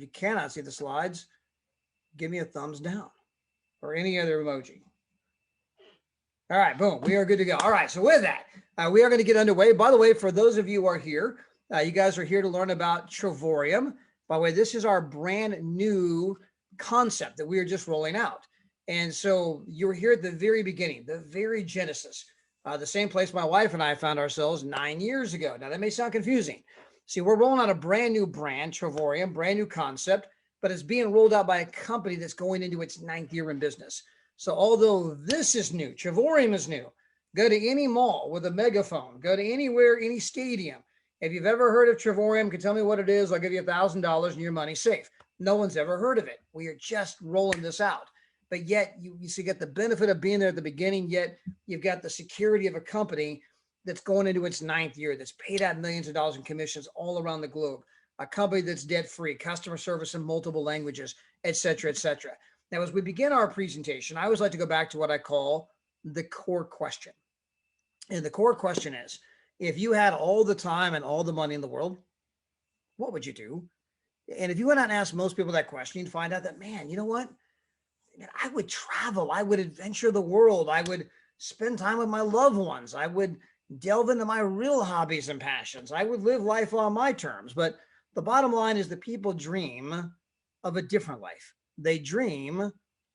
If you cannot see the slides, give me a thumbs down or any other emoji. All right, boom, we are good to go. All right, so with that, we are going to get underway. By the way, for those of you who are here, you guys are here to learn about Travorium. By the way, this is our brand new concept that we are just rolling out. And so you're here at the very beginning, the very genesis, the same place my wife and I found ourselves 9 years ago. Now, that may sound confusing. See, we're rolling out a brand new brand, Travorium, brand new concept, but it's being rolled out by a company that's going into its 9th year in business. So although this is new, Travorium is new, go to any mall with a megaphone, go to anywhere, any stadium. If you've ever heard of Travorium, can tell me what it is, I'll give you $1,000 and your money's safe. No one's ever heard of it. We are just rolling this out. But yet you get the benefit of being there at the beginning, yet you've got the security of a company that's going into its 9th year, that's paid out millions of dollars in commissions all around the globe, a company that's debt-free, customer service in multiple languages, et cetera, et cetera. Now, as we begin our presentation, I always like to go back to what I call the core question. And the core question is, if you had all the time and all the money in the world, what would you do? And if you went out and asked most people that question, you'd find out that, man, you know what? I would travel. I would adventure the world. I would spend time with my loved ones. I would delve into my real hobbies and passions. I would live life on my terms. But the bottom line is that people dream of a different life. They dream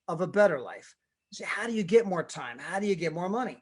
of a better life. So how do you get more time? How do you get more money?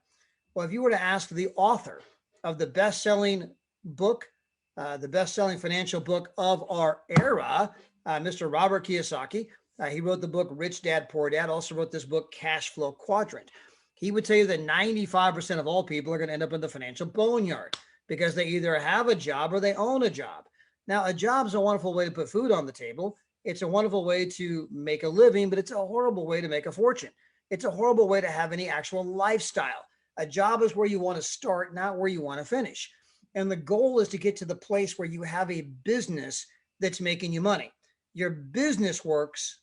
Well, if you were to ask the author of the best-selling book, the best-selling financial book of our era, Mr. Robert Kiyosaki, he wrote the book Rich Dad, Poor Dad, also wrote this book Cash Flow Quadrant. He would tell you that 95% of all people are going to end up in the financial boneyard because they either have a job or they own a job. Now, a job is a wonderful way to put food on the table. It's a wonderful way to make a living, but it's a horrible way to make a fortune. It's a horrible way to have any actual lifestyle. A job is where you want to start, not where you want to finish. And the goal is to get to the place where you have a business that's making you money. Your business works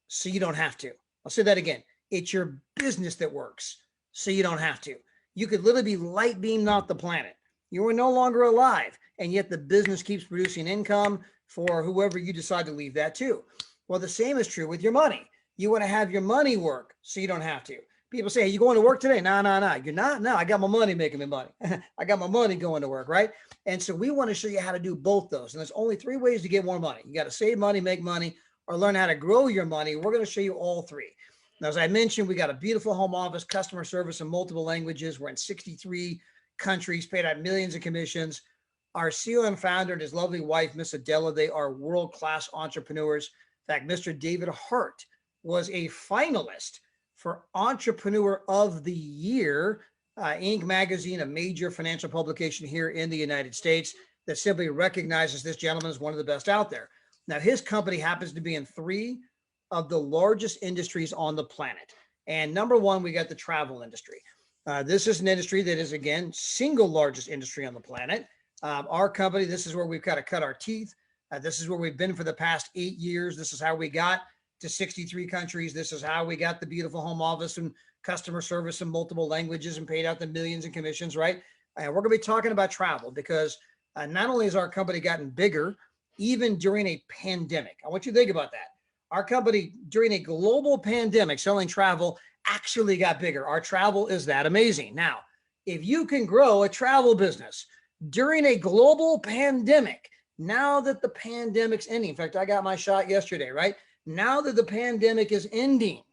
so you don't have to. I'll say that again. It's your business that works so you don't have to. You could literally be light beamed off the planet. You are no longer alive, and yet the business keeps producing income for whoever you decide to leave that to. Well, the same is true with your money. You want to have your money work so you don't have to. People say, hey, you going to work today? No. You're not? No, I got my money making me money. I got my money going to work, right? And so we want to show you how to do both those. And there's only 3 ways to get more money. You got to save money, make money, or learn how to grow your money. We're going to show you all 3. Now, as I mentioned, we got a beautiful home office, customer service in multiple languages. We're in 63 countries, paid out millions of commissions. Our CEO and founder and his lovely wife, Miss Adela, they are world-class entrepreneurs. In fact, Mr. David Hart was a finalist for Entrepreneur of the Year, Inc. magazine, a major financial publication here in the United States that simply recognizes this gentleman as one of the best out there. Now, his company happens to be in 3 of the largest industries on the planet. And number 1, we got the travel industry. This is an industry that is, again, single largest industry on the planet. Our company, this is where we've got to cut our teeth. This is where we've been for the past 8 years. This is how we got to 63 countries. This is how we got the beautiful home office and customer service in multiple languages and paid out the millions in commissions, right? And we're going to be talking about travel because not only has our company gotten bigger, even during a pandemic. I want you to think about that. Our company, during a global pandemic, selling travel, actually got bigger. Our travel is that amazing. Now, if you can grow a travel business during a global pandemic, now that the pandemic's ending, in fact, I got my shot yesterday, right? Now that the pandemic is ending,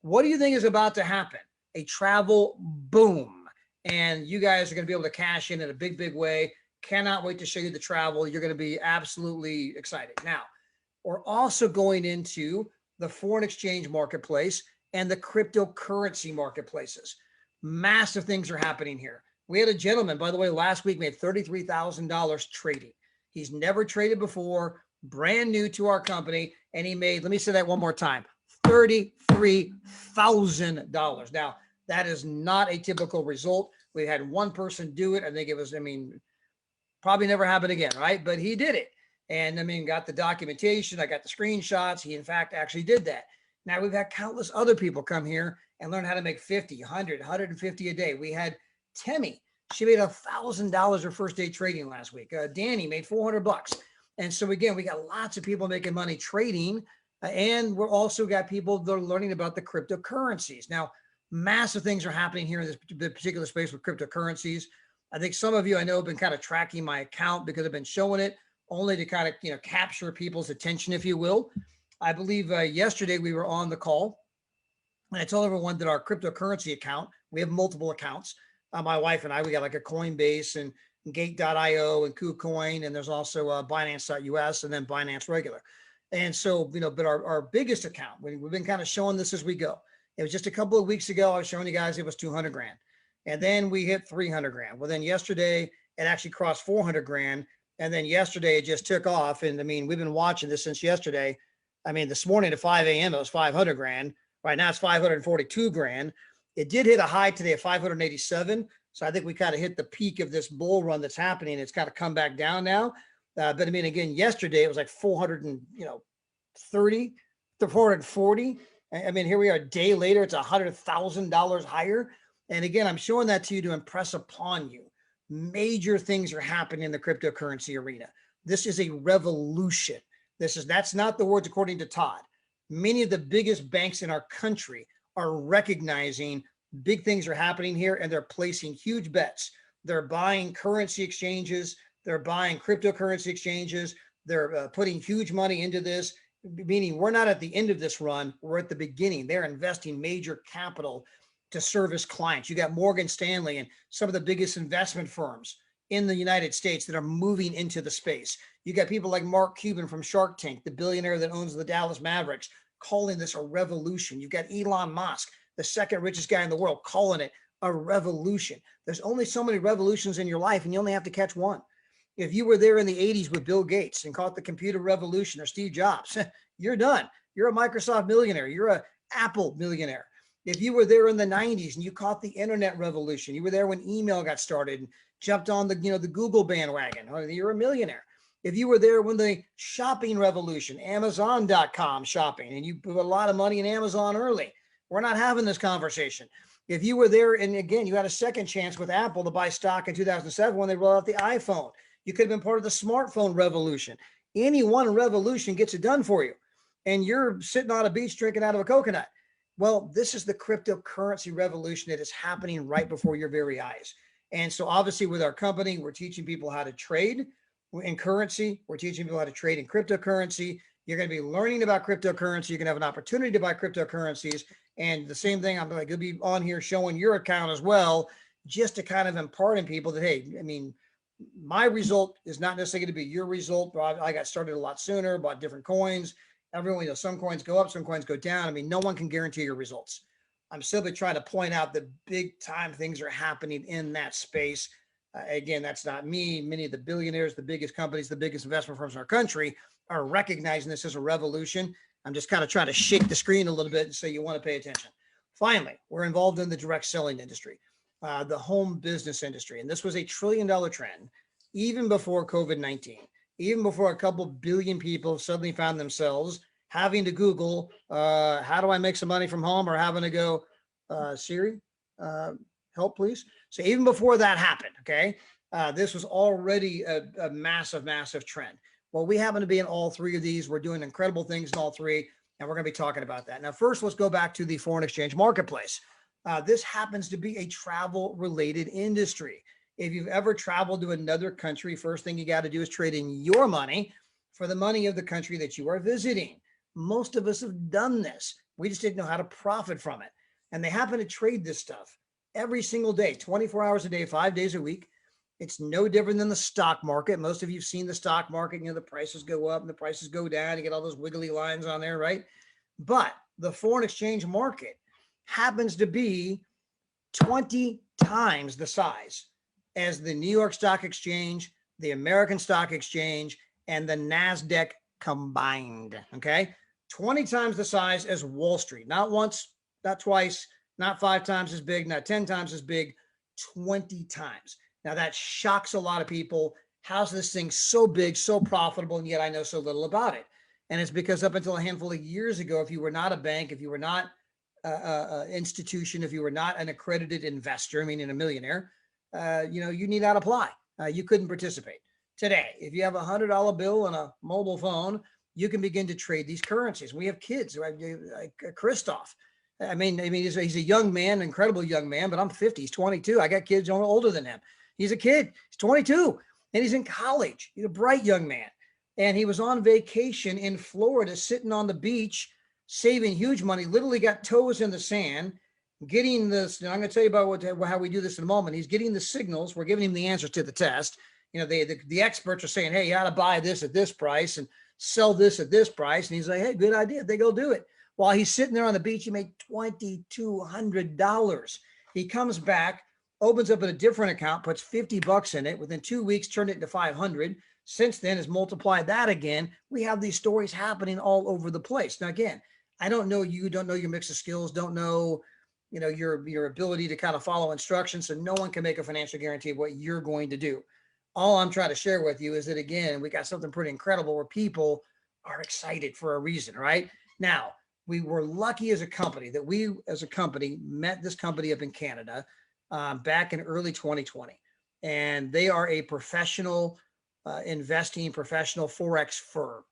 what do you think is about to happen? A travel boom. And you guys are going to be able to cash in a big, big way. Cannot wait to show you the travel. You're going to be absolutely excited. Now, we're also going into the foreign exchange marketplace and the cryptocurrency marketplaces. Massive things are happening here. We had a gentleman, by the way, last week made $33,000 trading. He's never traded before, brand new to our company, and he made, let me say that one more time, $33,000. Now, that is not a typical result. We had one person do it. I think it was, probably never happened again, right? But he did it. And got the documentation. I got the screenshots. He, in fact, actually did that. Now, we've had countless other people come here and learn how to make 50, 100, 150 a day. We had Temi. She made $1,000 her first day trading last week. Danny made $400. And so again, we got lots of people making money trading, and we're also got people that are learning about the cryptocurrencies. Now, massive things are happening here in this particular space with cryptocurrencies. I think some of you I know have been kind of tracking my account because I've been showing it only to kind of capture people's attention, if you will. I believe yesterday we were on the call, and I told everyone that our cryptocurrency account, we have multiple accounts. My wife and I, we got like a Coinbase and Gate.io and KuCoin, and there's also Binance.us and then Binance regular. And so, but our biggest account, we've been kind of showing this as we go. It was just a couple of weeks ago, I was showing you guys it was 200 grand. And then we hit 300 grand. Well, then yesterday it actually crossed 400 grand. And then yesterday it just took off. And I mean, we've been watching this since yesterday. I mean, this morning at 5 a.m. it was 500 grand. Right now it's 542 grand. It did hit a high today of 587. So I think we kind of hit the peak of this bull run that's happening. It's kind of come back down now. But I mean, again, yesterday it was like 430 to 440. I mean, here we are a day later, it's $100,000 higher. And again, I'm showing that to you to impress upon you. Major things are happening in the cryptocurrency arena. This is a revolution. That's not the words according to Todd. Many of the biggest banks in our country are recognizing big things are happening here, and they're placing huge bets. They're buying currency exchanges. They're buying cryptocurrency exchanges. They're putting huge money into this, meaning we're not at the end of this run. We're at the beginning. They're investing major capital to service clients. You got Morgan Stanley and some of the biggest investment firms in the United States that are moving into the space. You got people like Mark Cuban from Shark Tank, the billionaire that owns the Dallas Mavericks, calling this a revolution. You've got Elon Musk, the second richest guy in the world, calling it a revolution. There's only so many revolutions in your life, and you only have to catch one. If you were there in the 80s with Bill Gates and caught the computer revolution or Steve Jobs, you're done. You're a Microsoft millionaire. You're an Apple millionaire. If you were there in the 90s and you caught the internet revolution, you were there when email got started and jumped on the Google bandwagon, you're a millionaire. If you were there when the shopping revolution, Amazon.com shopping, and you put a lot of money in Amazon early, we're not having this conversation. If you were there, and again, you had a second chance with Apple to buy stock in 2007 when they rolled out the iPhone, you could have been part of the smartphone revolution. Any one revolution gets it done for you. And you're sitting on a beach drinking out of a coconut. Well, this is the cryptocurrency revolution that is happening right before your very eyes. And so obviously with our company, we're teaching people how to trade in currency. We're teaching people how to trade in cryptocurrency. You're going to be learning about cryptocurrency. You're going to have an opportunity to buy cryptocurrencies. And the same thing, I'm like, you'll be on here showing your account as well, just to kind of impart in people that, hey, I mean, my result is not necessarily going to be your result. But I got started a lot sooner, bought different coins. Everyone, some coins go up, some coins go down. I mean, no one can guarantee your results. I'm simply trying to point out that big time things are happening in that space. Again, that's not me. Many of the billionaires, the biggest companies, the biggest investment firms in our country are recognizing this as a revolution. I'm just kind of trying to shake the screen a little bit and say you want to pay attention. Finally, we're involved in the direct selling industry, the home business industry. And this was $1 trillion trend even before COVID-19, even before a couple billion people suddenly found themselves having to Google, how do I make some money from home, or having to go, Siri, help please. So even before that happened, okay, this was already a massive, massive trend. Well, we happen to be in all three of these. We're doing incredible things in all three, and we're going to be talking about that. Now, first, let's go back to the foreign exchange marketplace. This happens to be a travel-related industry. If you've ever traveled to another country, first thing you got to do is trade in your money for the money of the country that you are visiting. Most of us have done this. We just didn't know how to profit from it. And they happen to trade this stuff every single day, 24 hours a day, 5 days a week. It's no different than the stock market. Most of you have seen the stock market, the prices go up and the prices go down. You get all those wiggly lines on there, right? But the foreign exchange market happens to be 20 times the size as the New York Stock Exchange, the American Stock Exchange, and the NASDAQ combined, okay? 20 times the size as Wall Street. Not once, not twice, not 5 times as big, not 10 times as big, 20 times. Now that shocks a lot of people. How's this thing so big, so profitable, and yet I know so little about it? And it's because up until a handful of years ago, if you were not a bank, if you were not an institution, if you were not an accredited investor, meaning a millionaire, you need not apply. You couldn't participate. today. If you have $100 bill and a mobile phone, you can begin to trade these currencies. We have kids, right? Like Christoph. He's a young man, incredible young man, but I'm 50. He's 22. I got kids older than him. He's a kid. He's 22, and he's in college. He's a bright young man, and he was on vacation in Florida, sitting on the beach, saving huge money. Literally got toes in the sand, getting this. And I'm going to tell you about how we do this in a moment. He's getting the signals. We're giving him the answers to the test. The experts are saying, hey, you ought to buy this at this price and sell this at this price. And he's like, hey, good idea. They go do it. While he's sitting there on the beach, he made $2,200. He comes back, opens up a different account, puts $50 in it. Within 2 weeks, turned it into 500. Since then, has multiplied that again. We have these stories happening all over the place. Now, again, I don't know you, don't know your mix of skills, don't know, your ability to kind of follow instructions. So no one can make a financial guarantee of what you're going to do. All I'm trying to share with you is that, again, we got something pretty incredible where people are excited for a reason, right? Now, we were lucky as a company that we, as a company, met this company up in Canada back in early 2020. And they are a professional investing, professional Forex firm.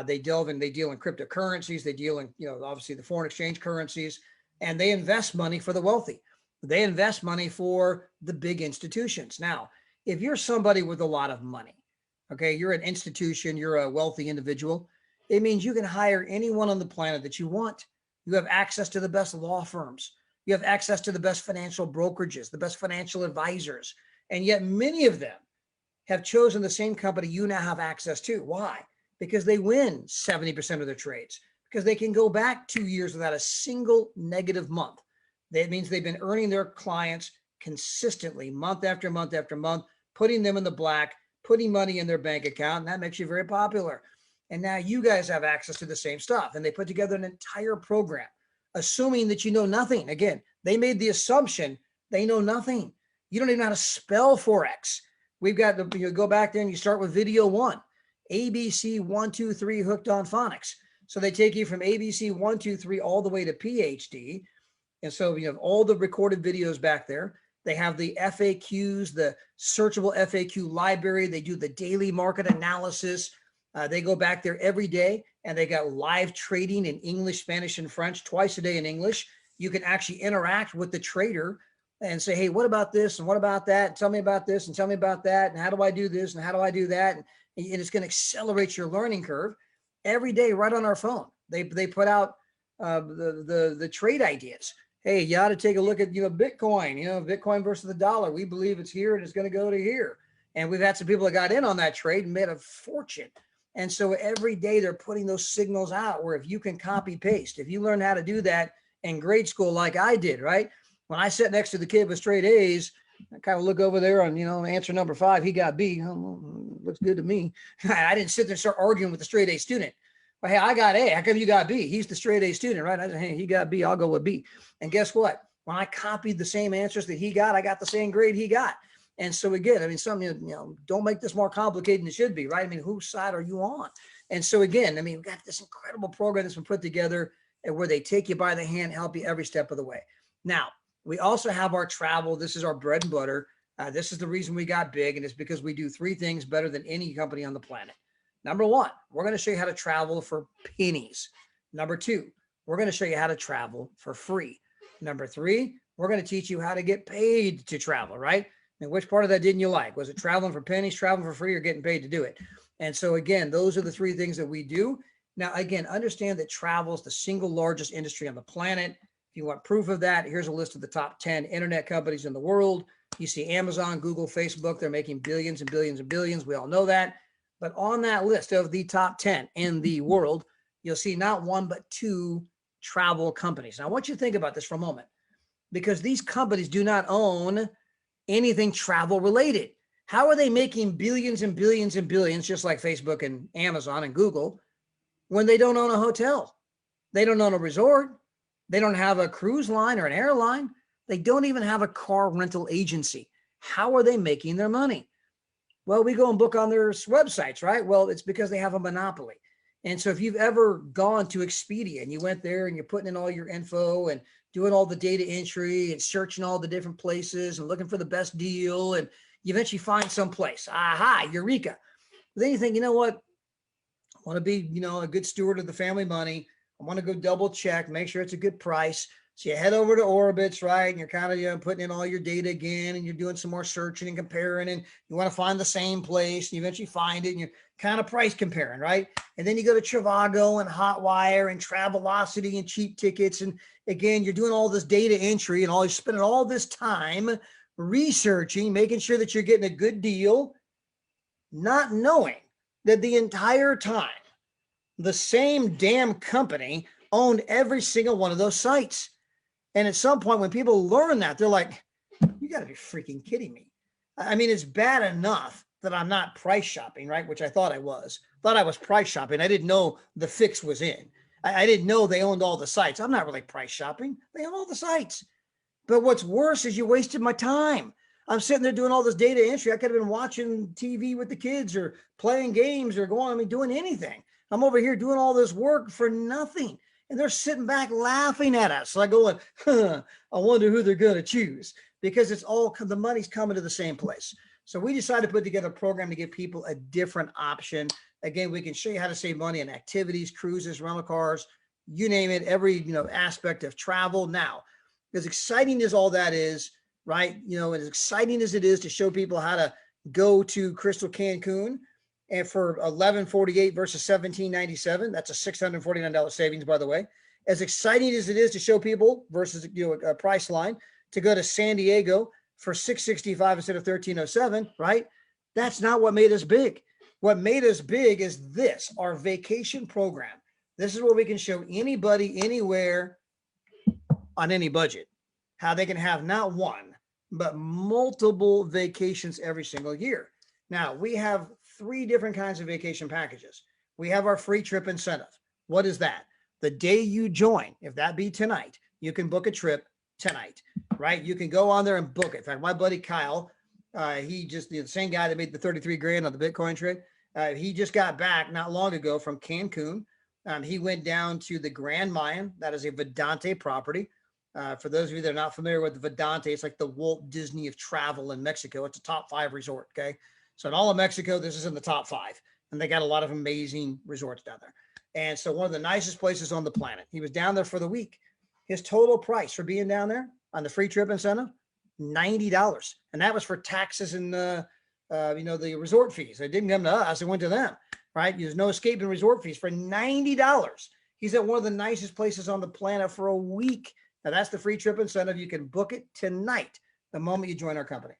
They deal in cryptocurrencies. They deal in, obviously the foreign exchange currencies, and they invest money for the wealthy. They invest money for the big institutions. Now, if you're somebody with a lot of money, okay, you're an institution, you're a wealthy individual, it means you can hire anyone on the planet that you want. You have access to the best law firms. You have access to the best financial brokerages, the best financial advisors. And yet many of them have chosen the same company you now have access to. Why? Because they win 70% of their trades, because they can go back 2 years without a single negative month. That means they've been earning their clients consistently, month after month after month, putting them in the black, putting money in their bank account, and that makes you very popular. And now you guys have access to the same stuff. And they put together an entire program, assuming that you know nothing. Again, they made the assumption they know nothing. You don't even know how to spell Forex. We've got you go back there and you start with video 1, ABC 1, 2, 3 hooked on phonics. So they take you from ABC 1, 2, 3 all the way to PhD. And so you have all the recorded videos back there. They have the FAQs, the searchable FAQ library. They do the daily market analysis. They go back there every day, and they got live trading in English, Spanish, and French twice a day in English. You can actually interact with the trader and say, hey, what about this? And what about that? Tell me about this and tell me about that. And how do I do this? And how do I do that? And it's going to accelerate your learning curve every day right on our phone. They put out the trade ideas. Hey, you ought to take a look at, Bitcoin, Bitcoin versus the dollar. We believe it's here and it's going to go to here. And we've had some people that got in on that trade and made a fortune. And so every day they're putting those signals out where if you can copy paste, if you learn how to do that in grade school, like I did, right? When I sat next to the kid with straight A's, I kind of look over there on, answer number 5, he got B. Oh, looks good to me. I didn't sit there and start arguing with the straight A student. But hey, I got A. How come you got B? He's the straight A student, right? I said, hey, he got B. I'll go with B. And guess what? When I copied the same answers that he got, I got the same grade he got. And so again, don't make this more complicated than it should be, right? Whose side are you on? And so again, we've got this incredible program that's been put together and where they take you by the hand, help you every step of the way. Now, we also have our travel. This is our bread and butter. This is the reason we got big, and it's because we do 3 things better than any company on the planet. Number 1, we're going to show you how to travel for pennies. Number 2, we're going to show you how to travel for free. Number 3, we're going to teach you how to get paid to travel, right? And which part of that didn't you like? Was it traveling for pennies, traveling for free, or getting paid to do it? And so again, those are the 3 things that we do. Now, again, understand that travel is the single largest industry on the planet. If you want proof of that, here's a list of the top 10 internet companies in the world. You see Amazon, Google, Facebook, they're making billions and billions and billions. We all know that. But on that list of the top 10 in the world, you'll see not 1, but 2 travel companies. Now, I want you to think about this for a moment, because these companies do not own anything travel related. How are they making billions and billions and billions, just like Facebook and Amazon and Google, when they don't own a hotel? They don't own a resort. They don't have a cruise line or an airline. They don't even have a car rental agency. How are they making their money? Well, we go and book on their websites, right? Well, it's because they have a monopoly. And so if you've ever gone to Expedia and you went there and you're putting in all your info and doing all the data entry and searching all the different places and looking for the best deal, and You eventually find some place. Aha, eureka. But then you think, you know what? I want to be, a good steward of the family money. I want to go double check, make sure it's a good price. So you head over to Orbitz, right? And you're kind of putting in all your data again, and you're doing some more searching and comparing, and you want to find the same place, and you eventually find it, and you're kind of price comparing, right? And then you go to Trivago and Hotwire and Travelocity and Cheap Tickets, and again, you're doing all this data entry, and you're spending all this time researching, making sure that you're getting a good deal, not knowing that the entire time the same damn company owned every single one of those sites. And at some point, when people learn that, they're like, you got to be freaking kidding me. I mean, it's bad enough that I'm not price shopping, right? Which I thought I was. Thought I was price shopping. I didn't know the fix was in. I didn't know they owned all the sites. I'm not really price shopping. They own all the sites. But what's worse is you wasted my time. I'm sitting there doing all this data entry. I could have been watching TV with the kids or playing games or doing anything. I'm over here doing all this work for nothing. And they're sitting back laughing at us. Like going, I wonder who they're going to choose, because it's all, the money's coming to the same place. So we decided to put together a program to give people a different option. Again, we can show you how to save money on activities, cruises, rental cars, you name it, every aspect of travel. Now, as exciting as all that is, right? As exciting as it is to show people how to go to Crystal Cancun, and for $1148 versus $1797, that's a $649 savings, by the way. As exciting as it is to show people versus a price line to go to San Diego for $665 instead of $1307, right? That's not what made us big. What made us big is this, our vacation program. This is where we can show anybody, anywhere, on any budget, how they can have not one, but multiple vacations every single year. Now, we have 3 different kinds of vacation packages. We have our free trip incentive. What is that? The day you join, if that be tonight, you can book a trip tonight, right? You can go on there and book it. In fact, my buddy Kyle, he just, the same guy that made the 33 grand on the Bitcoin trade, he just got back not long ago from Cancun. He went down to the Grand Mayan. That is a Vedante property. For those of you that are not familiar with the Vedante, it's like the Walt Disney of travel in Mexico. It's a top 5 resort, okay? So in all of Mexico, this is in the top 5. And they got a lot of amazing resorts down there. And so one of the nicest places on the planet. He was down there for the week. His total price for being down there on the free trip incentive, $90. And that was for taxes and the resort fees. It didn't come to us. It went to them, right? There's no escaping resort fees for $90. He's at one of the nicest places on the planet for a week. Now, that's the free trip incentive. You can book it tonight, the moment you join our company.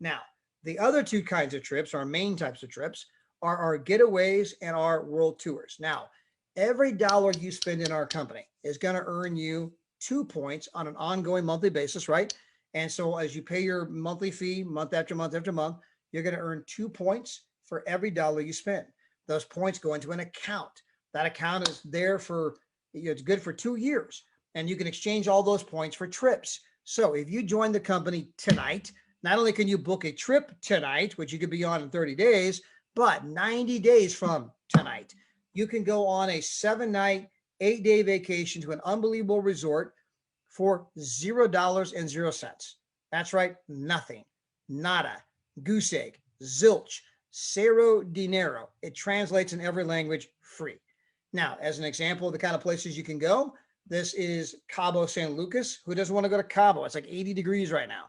Now, the other 2 kinds of trips, our main types of trips, are our getaways and our world tours. Now, every dollar you spend in our company is going to earn you 2 points on an ongoing monthly basis, right? And so as you pay your monthly fee month after month after month, you're going to earn 2 points for every dollar you spend. Those points go into an account. That account is there for, it's good for 2 years. And you can exchange all those points for trips. So if you join the company tonight, not only can you book a trip tonight, which you could be on in 30 days, but 90 days from tonight, you can go on a 7-night, 8-day vacation to an unbelievable resort for $0. That's right, nothing, nada, goose egg, zilch, cero dinero. It translates in every language, free. Now, as an example of the kind of places you can go, this is Cabo San Lucas. Who doesn't want to go to Cabo? It's like 80 degrees right now.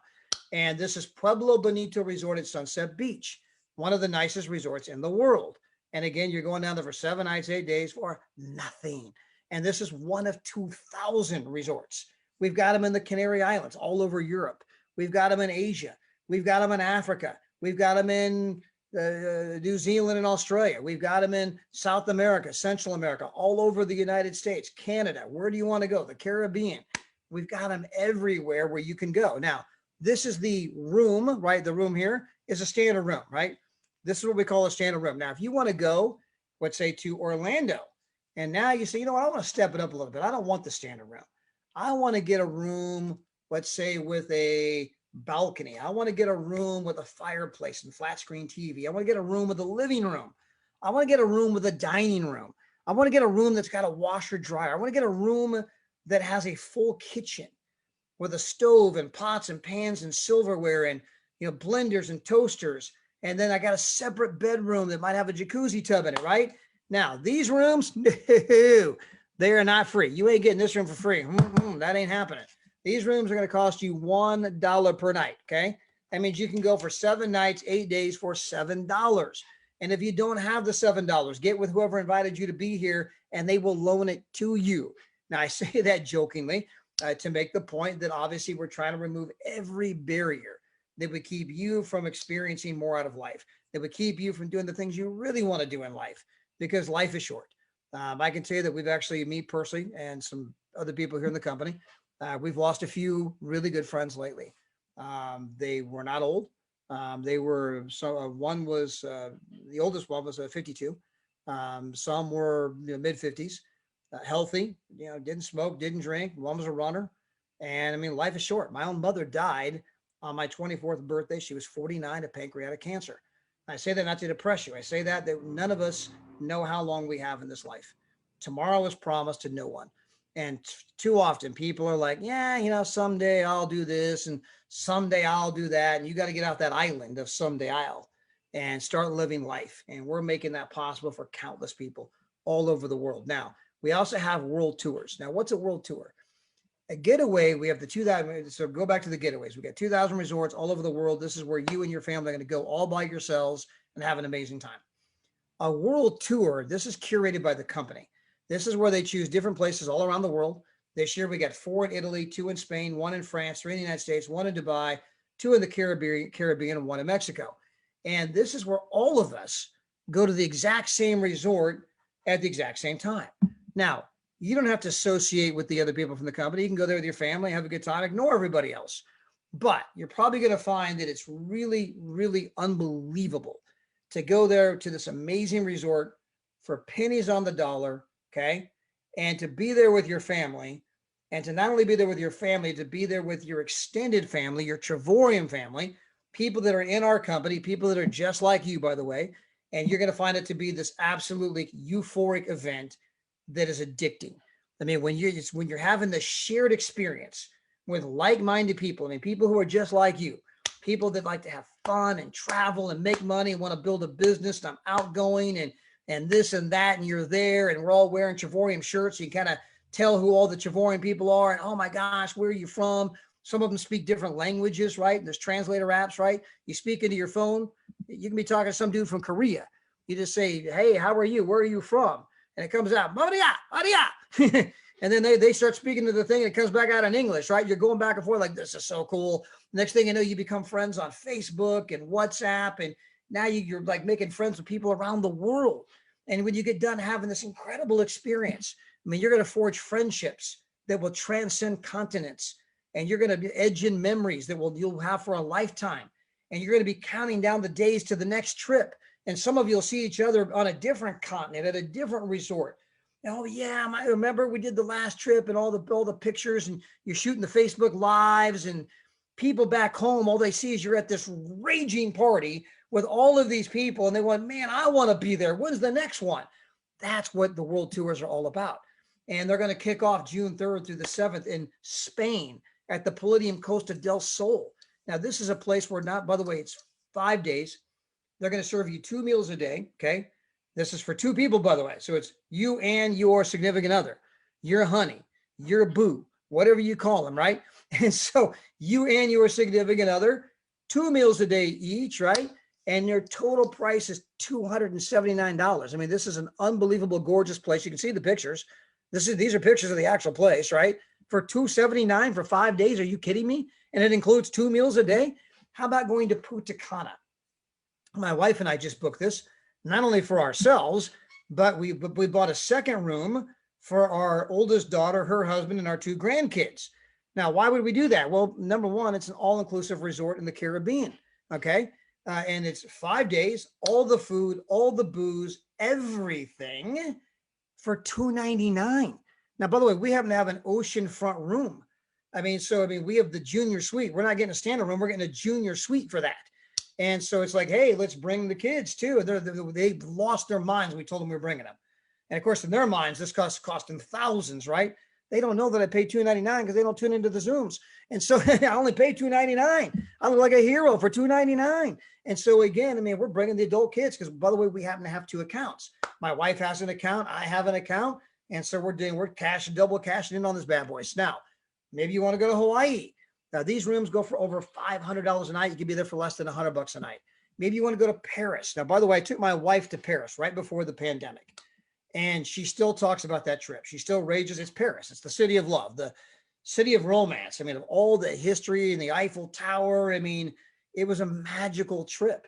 And this is Pueblo Bonito Resort at Sunset Beach, one of the nicest resorts in the world. And again, you're going down there for 7 nights, 8 days for nothing. And this is one of 2,000 resorts. We've got them in the Canary Islands, all over Europe. We've got them in Asia. We've got them in Africa. We've got them in New Zealand and Australia. We've got them in South America, Central America, all over the United States, Canada. Where do you want to go? The Caribbean. We've got them everywhere where you can go. Now, this is the room, right? The room here is a standard room, right? This is what we call a standard room. Now, if you want to go, let's say to Orlando, and now you say, you know what, I want to step it up a little bit. I don't want the standard room. I want to get a room, let's say with a balcony. I want to get a room with a fireplace and flat screen TV. I want to get a room with a living room. I want to get a room with a dining room. I want to get a room that's got a washer dryer. I want to get a room that has a full kitchen with a stove and pots and pans and silverware and blenders and toasters. And then I got a separate bedroom that might have a jacuzzi tub in it, right? Now, these rooms, no, they are not free. You ain't getting this room for free. That ain't happening. These rooms are going to cost you $1 per night, okay? That means you can go for 7 nights, 8 days for $7. And if you don't have the $7, get with whoever invited you to be here, and they will loan it to you. Now, I say that jokingly to make the point that obviously we're trying to remove every barrier that would keep you from experiencing more out of life, that would keep you from doing the things you really want to do in life, because life is short. I can tell you that we've actually, me personally, and some other people here in the company, we've lost a few really good friends lately. They were not old. They were, so one was, the oldest one was 52. Some were mid 50s, healthy, didn't smoke, didn't drink. One was a runner. And I mean, life is short. My own mother died on my 24th birthday. She was 49 of pancreatic cancer. I say that not to depress you. I say that none of us know how long we have in this life. Tomorrow is promised to no one. And too often people are like, yeah, someday I'll do this and someday I'll do that. And you got to get off that island of someday I'll and start living life. And we're making that possible for countless people all over the world. Now, we also have world tours. Now, what's a world tour? A getaway, we have the 2,000. So go back to the getaways. We got 2,000 resorts all over the world. This is where you and your family are going to go all by yourselves and have an amazing time. A world tour, this is curated by the company. This is where they choose different places all around the world. This year, we got 4 in Italy, 2 in Spain, 1 in France, 3 in the United States, 1 in Dubai, 2 in the Caribbean, and 1 in Mexico. And this is where all of us go to the exact same resort at the exact same time. Now, you don't have to associate with the other people from the company. You can go there with your family, have a good time, ignore everybody else. But you're probably going to find that it's really, really unbelievable to go there to this amazing resort for pennies on the dollar, okay? And to be there with your family, and to not only be there with your family, to be there with your extended family, your Trevorium family, people that are in our company, people that are just like you, by the way, and you're going to find it to be this absolutely euphoric event that is addicting. I mean, when you're having the shared experience with like-minded people, I mean, people who are just like you, people that like to have fun and travel and make money and want to build a business, and I'm outgoing and this and that, and you're there, and we're all wearing Trevorium shirts. So you kind of tell who all the Trevorium people are, and oh my gosh, where are you from? Some of them speak different languages, right? There's translator apps, right? You speak into your phone. You can be talking to some dude from Korea. You just say, hey, how are you? Where are you from? And it comes out, and then they start speaking to the thing, and it comes back out in English, right? You're going back and forth like, this is so cool. Next thing you know, you become friends on Facebook and WhatsApp, and now you're like making friends with people around the world. And when you get done having this incredible experience, I mean, you're going to forge friendships that will transcend continents, and you're going to edge in memories that you'll have for a lifetime. And you're going to be counting down the days to the next trip. And some of you'll see each other on a different continent at a different resort. Oh yeah, I remember we did the last trip and all the pictures, and you're shooting the Facebook lives, and people back home, all they see is you're at this raging party with all of these people, and they want, man, I want to be there. When's the next one? That's what the world tours are all about. And they're going to kick off June 3rd through the 7th in Spain at the Palladium Costa del Sol. Now, this is a place where by the way, it's 5 days. They're going to serve you 2 meals a day, okay? This is for 2 people, by the way. So it's you and your significant other, your honey, your boo, whatever you call them, right? And so you and your significant other, 2 meals a day each, right? And your total price is $279. I mean, this is an unbelievable, gorgeous place. You can see the pictures. These are pictures of the actual place, right? For $279 for 5 days. Are you kidding me? And it includes 2 meals a day. How about going to Punta Cana? My wife and I just booked this, not only for ourselves, but we bought a second room for our oldest daughter, her husband, and our 2 grandkids. Now, why would we do that? Well, number one, it's an all-inclusive resort in the Caribbean, okay? And it's 5 days, all the food, all the booze, everything for $299. Now, by the way, we happen to have an oceanfront room. I mean, we have the junior suite. We're not getting a standard room. We're getting a junior suite for that. And so it's like, hey, let's bring the kids too. They've lost their minds. We told them we were bringing them. And of course, in their minds, this cost them thousands, right? They don't know that I pay $2.99 because they don't tune into the Zooms. And so I only pay $2.99. I look like a hero for $2.99. And so again, I mean, we're bringing the adult kids because, by the way, we happen to have 2 accounts. My wife has an account. I have an account. And so we're double cashing in on this bad boys. Now, maybe you want to go to Hawaii. Now, these rooms go for over $500 a night. You can be there for less than $100 a night. Maybe you want to go to Paris. Now, by the way, I took my wife to Paris right before the pandemic, and she still talks about that trip. She still rages. It's Paris. It's the city of love, the city of romance. I mean, of all the history and the Eiffel Tower. I mean, it was a magical trip.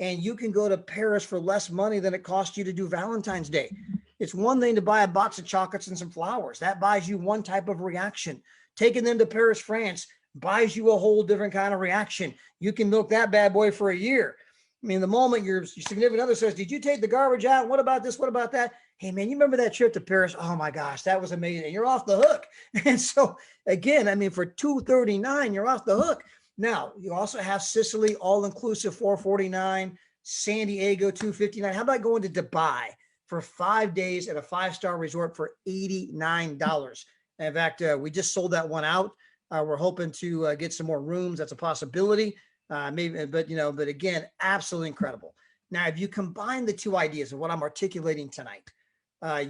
And you can go to Paris for less money than it cost you to do Valentine's Day. It's one thing to buy a box of chocolates and some flowers. That buys you one type of reaction. Taking them to Paris, France, buys you a whole different kind of reaction. You can milk that bad boy for a year. I mean, the moment your significant other says, did you take the garbage out? What about this? What about that? Hey, man, you remember that trip to Paris? Oh, my gosh, that was amazing. And you're off the hook. And so, again, I mean, for $239, you're off the hook. Now, you also have Sicily, all-inclusive, $449, San Diego, $259. How about going to Dubai for 5 days at a 5-star resort for $89? And in fact, we just sold that one out. We're hoping to get some more rooms. That's a possibility. Maybe, but again, absolutely incredible. Now, if you combine the 2 ideas of what I'm articulating tonight,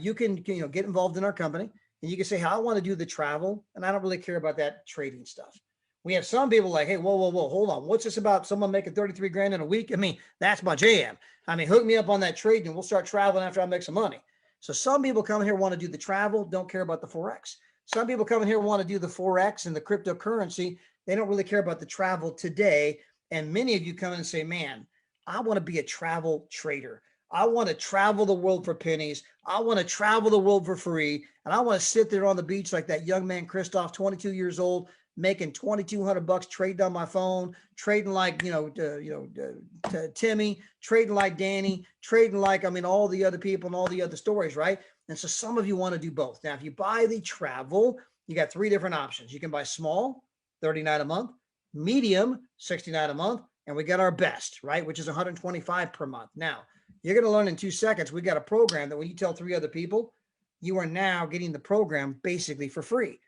you can get involved in our company, and you can say, hey, I want to do the travel, and I don't really care about that trading stuff. We have some people like, hey, whoa, hold on. What's this about someone making 33 grand in a week? I mean, that's my jam. I mean, hook me up on that trade and we'll start traveling after I make some money. So some people come here, want to do the travel, don't care about the Forex. Some people come in here, want to do the Forex and the cryptocurrency. They don't really care about the travel today. And many of you come in and say, man, I want to be a travel trader. I want to travel the world for pennies. I want to travel the world for free. And I want to sit there on the beach like that young man, Christoph, 22 years old, making $2,200 trading on my phone, trading like, Timmy, trading like Danny, trading like, all the other people and all the other stories, right? And so some of you want to do both. Now, if you buy the travel, you got 3 different options. You can buy small, $39 a month, medium, $69 a month, and we got our best, right? Which is $125 per month. Now, you're going to learn in 2 seconds. We got a program that when you tell 3 other people, you are now getting the program basically for free,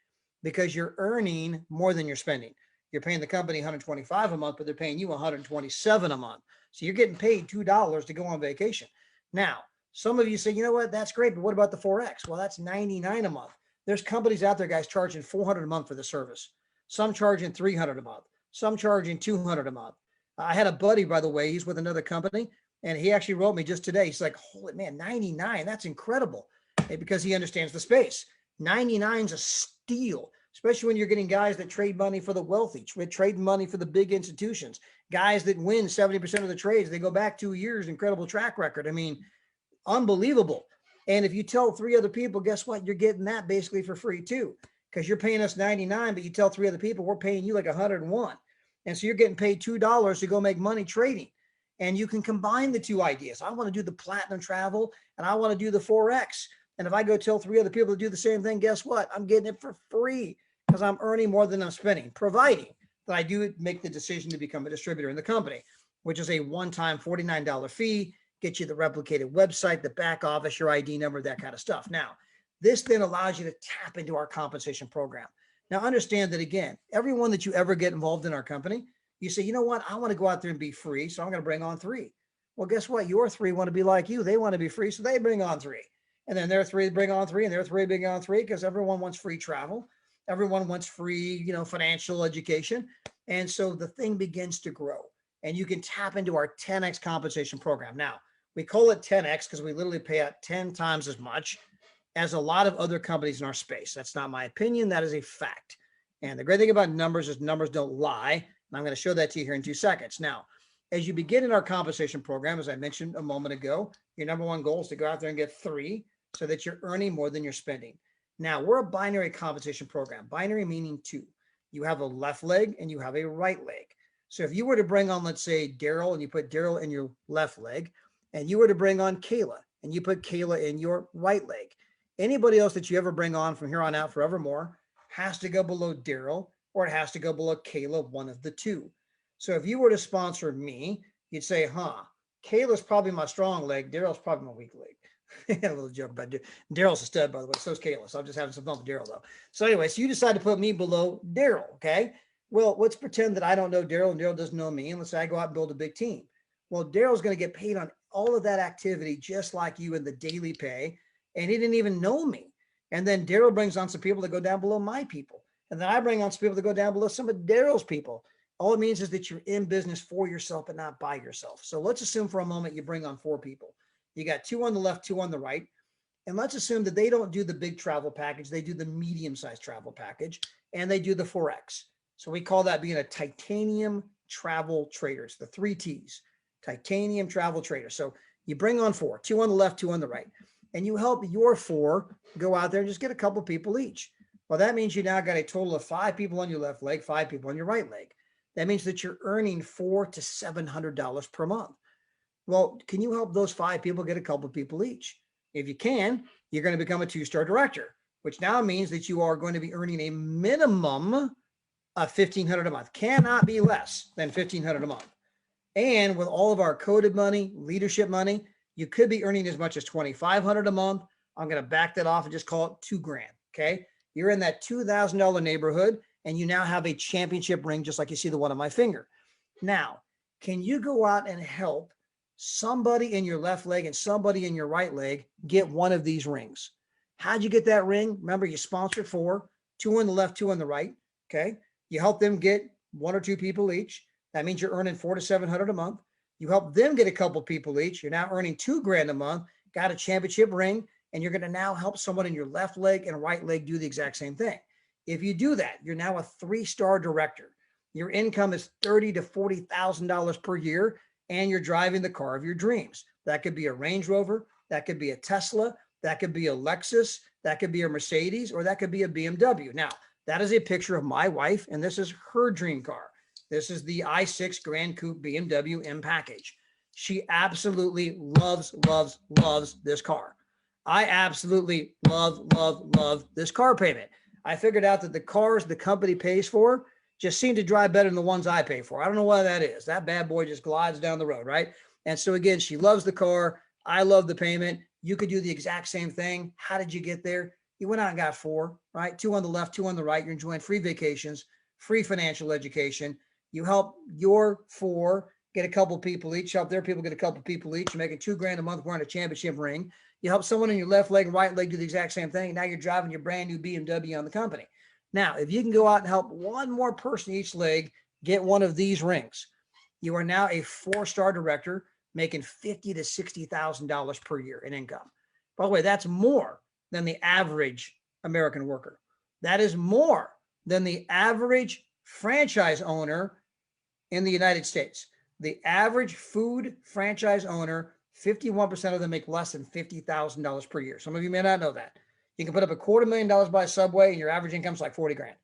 because you're earning more than you're spending. You're paying the company $125 a month, but they're paying you $127 a month. So you're getting paid $2 to go on vacation. Now, some of you say, you know what, that's great, but what about the Forex? Well, that's $99 a month. There's companies out there, guys, charging $400 a month for the service. Some charging $300 a month. Some charging $200 a month. I had a buddy, by the way, he's with another company, and he actually wrote me just today. He's like, holy man, 99, that's incredible. Because he understands the space. 99 is a steal, especially when you're getting guys that trade money for the wealthy, trade money for the big institutions, guys that win 70% of the trades. They go back 2 years, incredible track record. I mean, unbelievable. And if you tell 3 other people, guess what? You're getting that basically for free too, because you're paying us 99, but you tell 3 other people, we're paying you like 101. And so you're getting paid $2 to go make money trading. And you can combine the 2 ideas. I want to do the platinum travel and I want to do the Forex. And if I go tell 3 other people to do the same thing, guess what? I'm getting it for free because I'm earning more than I'm spending, providing that I do make the decision to become a distributor in the company, which is a one-time $49 fee, get you the replicated website, the back office, your ID number, that kind of stuff. Now, this then allows you to tap into our compensation program. Now, understand that, again, everyone that you ever get involved in our company, you say, you know what? I want to go out there and be free, so I'm going to bring on 3. Well, guess what? Your 3 want to be like you. They want to be free, so they bring on 3. And then their 3 bring on 3, and their 3 bring on 3, because everyone wants free travel. Everyone wants free, financial education. And so the thing begins to grow, and you can tap into our 10X compensation program. Now, we call it 10X because we literally pay out 10 times as much as a lot of other companies in our space. That's not my opinion. That is a fact. And the great thing about numbers is numbers don't lie. And I'm going to show that to you here in 2 seconds. Now, as you begin in our compensation program, as I mentioned a moment ago, your number 1 goal is to go out there and get 3 so that you're earning more than you're spending. Now, we're a binary compensation program. Binary meaning 2. You have a left leg and you have a right leg. So if you were to bring on, let's say, Daryl, and you put Daryl in your left leg, and you were to bring on Kayla, and you put Kayla in your right leg, anybody else that you ever bring on from here on out forevermore has to go below Daryl, or it has to go below Kayla, one of the 2. So if you were to sponsor me, you'd say, Kayla's probably my strong leg, Daryl's probably my weak leg. A little joke about Daryl's a stud, by the way. So is Kayla. So I'm just having some fun with Daryl, though. So anyway, so you decide to put me below Daryl, okay? Well, let's pretend that I don't know Daryl and Daryl doesn't know me. And let's say I go out and build a big team. Well, Daryl's going to get paid on all of that activity just like you in the daily pay. And he didn't even know me. And then Daryl brings on some people that go down below my people. And then I bring on some people that go down below some of Daryl's people. All it means is that you're in business for yourself, but not by yourself. So let's assume for a moment you bring on 4 people. You got 2 on the left, 2 on the right. And let's assume that they don't do the big travel package. They do the medium-sized travel package, and they do the 4X. So we call that being a titanium travel trader. It's the 3 T's, titanium travel trader. So you bring on 4, 2 on the left, 2 on the right, and you help your 4 go out there and just get a couple people each. Well, that means you now got a total of 5 people on your left leg, 5 people on your right leg. That means that you're earning $400 to $700 per month. Well, can you help those 5 people get a couple people each? If you can, you're going to become a 2-star director, which now means that you are going to be earning a minimum of $1,500 a month. Cannot be less than $1,500 a month. And with all of our coded money, leadership money, you could be earning as much as $2,500 a month. I'm going to back that off and just call it $2,000. Okay. You're in that $2,000 neighborhood, and you now have a championship ring, just like you see the one on my finger. Now, can you go out and help somebody in your left leg and somebody in your right leg get one of these rings? How'd you get that ring? Remember, you sponsored 4, 2 on the left, 2 on the right. Okay. You help them get 1 or 2 people each. That means you're earning $400 to $700 a month. You help them get a couple people each. You're now earning $2,000 a month, got a championship ring, and you're going to now help someone in your left leg and right leg do the exact same thing. If you do that, you're now a 3-star director. Your income is $30,000 to $40,000 per year, and you're driving the car of your dreams. That could be a Range Rover, that could be a Tesla, that could be a Lexus, that could be a Mercedes, or that could be a BMW. Now, that is a picture of my wife, and this is her dream car. This is the i6 Grand Coupe BMW M package. She absolutely loves this car. I absolutely love this car payment. I figured out that the cars the company pays for just seem to drive better than the ones I pay for. I don't know why that is. That bad boy just glides down the road, right? And so again, she loves the car. I love the payment. You could do the exact same thing. How did you get there? You went out and got 4, right? 2 on the left, 2 on the right. You're enjoying free vacations, free financial education. You help your 4 get a couple people each, help their people get a couple people each. You're making $2,000 a month wearing a championship ring. You help someone in your left leg and right leg do the exact same thing. Now you're driving your brand new BMW on the company. Now, if you can go out and help 1 more person each leg get one of these rings, you are now a 4-star director making $50,000 to $60,000 per year in income. By the way, that's more than the average American worker. That is more than the average franchise owner in the United States. The average food franchise owner, 51% of them make less than $50,000 per year. Some of you may not know that. You can put up $250,000 by Subway and your average income is like 40 grand.